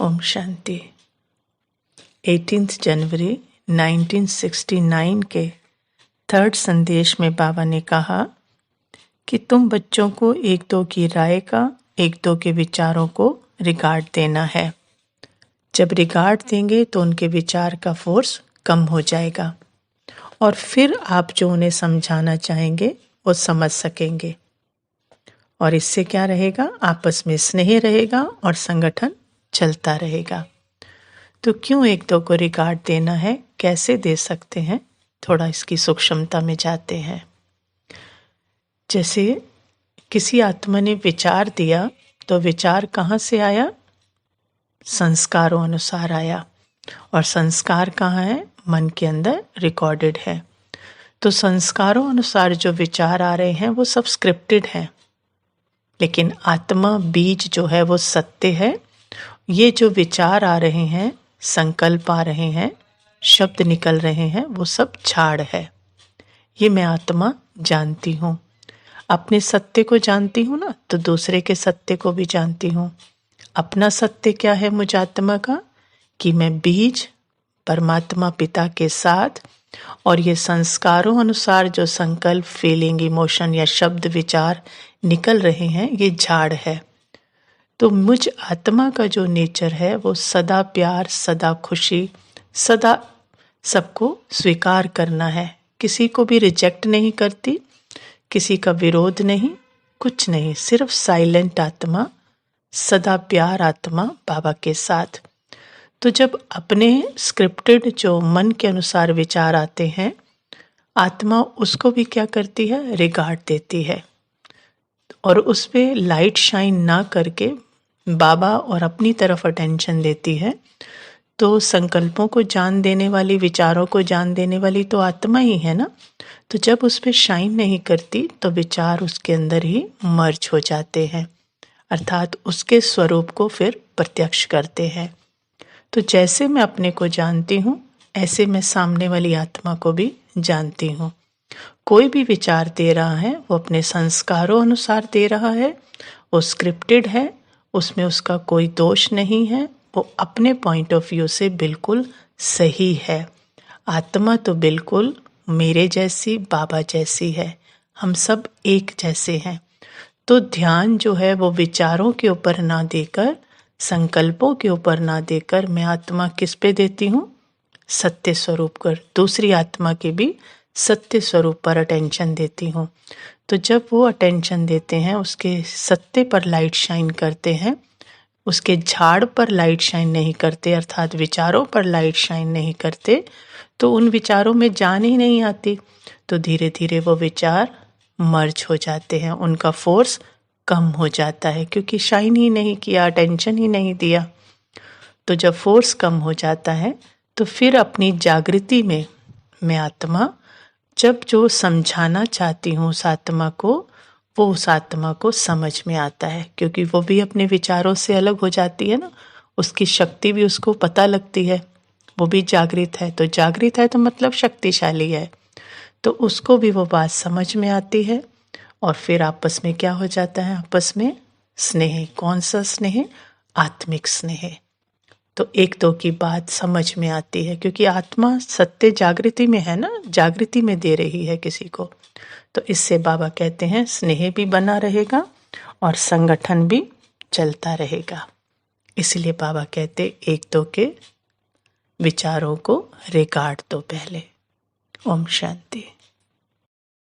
ओम शांति। 18 जनवरी 1969 के थर्ड संदेश में बाबा ने कहा कि तुम बच्चों को एक दो की राय का, एक दो के विचारों को रिगार्ड देना है। जब रिगार्ड देंगे तो उनके विचार का फोर्स कम हो जाएगा और फिर आप जो उन्हें समझाना चाहेंगे वो समझ सकेंगे। और इससे क्या रहेगा? आपस में स्नेह रहेगा और संगठन चलता रहेगा। तो क्यों एक दो को रिगार्ड देना है, कैसे दे सकते हैं, थोड़ा इसकी सूक्ष्मता में जाते हैं। जैसे किसी आत्मा ने विचार दिया तो विचार कहाँ से आया? संस्कारों अनुसार आया। और संस्कार कहाँ है? मन के अंदर रिकॉर्डेड है। तो संस्कारों अनुसार जो विचार आ रहे हैं वो सब स्क्रिप्टेड हैं, लेकिन आत्मा बीज जो है वो सत्य है। ये जो विचार आ रहे हैं, संकल्प आ रहे हैं, शब्द निकल रहे हैं, वो सब झाड़ है। ये मैं आत्मा जानती हूँ। अपने सत्य को जानती हूँ ना, तो दूसरे के सत्य को भी जानती हूँ। अपना सत्य क्या है मुझ आत्मा का? कि मैं बीज परमात्मा पिता के साथ, और ये संस्कारों अनुसार जो संकल्प, फीलिंग, इमोशन या शब्द विचार निकल रहे हैं, ये झाड़ है। तो मुझ आत्मा का जो नेचर है वो सदा प्यार, सदा खुशी, सदा सबको स्वीकार करना है। किसी को भी रिजेक्ट नहीं करती, किसी का विरोध नहीं, कुछ नहीं, सिर्फ साइलेंट आत्मा, सदा प्यार आत्मा बाबा के साथ। तो जब अपने स्क्रिप्टेड जो मन के अनुसार विचार आते हैं, आत्मा उसको भी क्या करती है? रिगार्ड देती है और उस पे लाइट शाइन ना करके बाबा और अपनी तरफ अटेंशन देती है। तो संकल्पों को जान देने वाली, विचारों को जान देने वाली तो आत्मा ही है ना। तो जब उस पे शाइन नहीं करती तो विचार उसके अंदर ही मर्ज हो जाते हैं, अर्थात उसके स्वरूप को फिर प्रत्यक्ष करते हैं। तो जैसे मैं अपने को जानती हूँ, ऐसे मैं सामने वाली आत्मा को भी जानती हूँ। कोई भी विचार दे रहा है वो अपने संस्कारों अनुसार दे रहा है, वो स्क्रिप्टेड है, उसमें उसका कोई दोष नहीं है, वो अपने पॉइंट ऑफ व्यू से बिल्कुल सही है। आत्मा तो बिल्कुल मेरे जैसी, बाबा जैसी है, हम सब एक जैसे हैं। तो ध्यान जो है वो विचारों के ऊपर ना देकर, संकल्पों के ऊपर ना देकर, मैं आत्मा किस पे देती हूँ? सत्य स्वरूप कर, दूसरी आत्मा के भी सत्य स्वरूप पर अटेंशन देती हूँ। तो जब वो अटेंशन देते हैं, उसके सत्य पर लाइट शाइन करते हैं, उसके झाड़ पर लाइट शाइन नहीं करते, अर्थात विचारों पर लाइट शाइन नहीं करते, तो उन विचारों में जान ही नहीं आती। तो धीरे धीरे वो विचार मर्ज हो जाते हैं, उनका फोर्स कम हो जाता है, क्योंकि शाइन ही नहीं किया, अटेंशन ही नहीं दिया। तो जब फोर्स कम हो जाता है तो फिर अपनी जागृति में मैं आत्मा जब जो समझाना चाहती हूँ उस आत्मा को, वो उस आत्मा को समझ में आता है, क्योंकि वो भी अपने विचारों से अलग हो जाती है ना। उसकी शक्ति भी उसको पता लगती है, वो भी जागृत है। तो जागृत है तो मतलब शक्तिशाली है, तो उसको भी वो बात समझ में आती है। और फिर आपस में क्या हो जाता है? आपस में स्नेह। कौन सा स्नेह? आत्मिक स्नेह। तो एक दो की बात समझ में आती है, क्योंकि आत्मा सत्य जागृति में है ना, जागृति में दे रही है किसी को। तो इससे बाबा कहते हैं स्नेह भी बना रहेगा और संगठन भी चलता रहेगा। इसलिए बाबा कहते एक दो के विचारों को रिगार्ड दो पहले। ओम शांति।